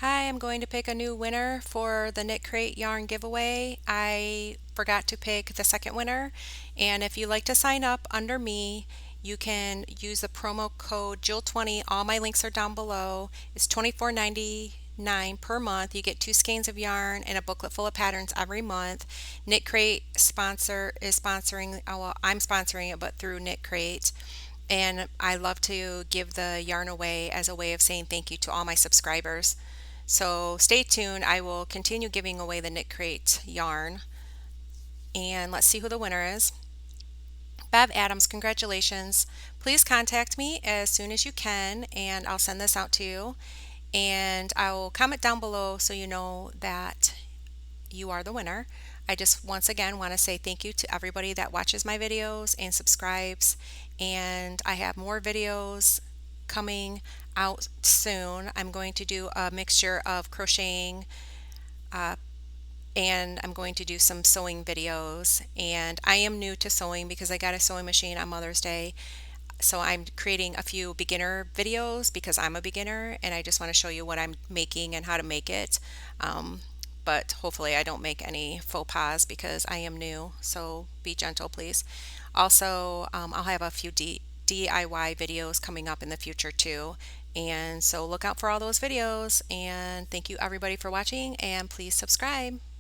Hi, I'm going to pick a new winner for the Knitcrate yarn giveaway. I forgot to pick the second winner, and if you'd like to sign up under me, you can use the promo code Jill20. All my links are down below. It's $24.99 per month. You get 2 skeins of yarn and a booklet full of patterns every month. Knitcrate is sponsoring, well, I'm sponsoring it, but through Knitcrate. And I love to give the yarn away as a way of saying thank you to all my subscribers. So stay tuned. I will continue giving away the Knit Crate yarn. And let's see who the winner is. Bev Adams, congratulations. Please contact me as soon as you can and I'll send this out to you. And I will comment down below so you know that you are the winner. I just once again want to say thank you to everybody that watches my videos and subscribes. And I have more videos coming out soon. I'm going to do a mixture of crocheting uh, and I'm going to do some sewing videos. And I am new to sewing because I got a sewing machine on Mother's Day. So I'm creating a few beginner videos because I'm a beginner and I just want to show you what I'm making and how to make it. But hopefully I don't make any faux pas because I am new, so be gentle please. Also, I'll have a few DIY videos coming up in the future too, and so look out for all those videos, and thank you everybody for watching, and please subscribe.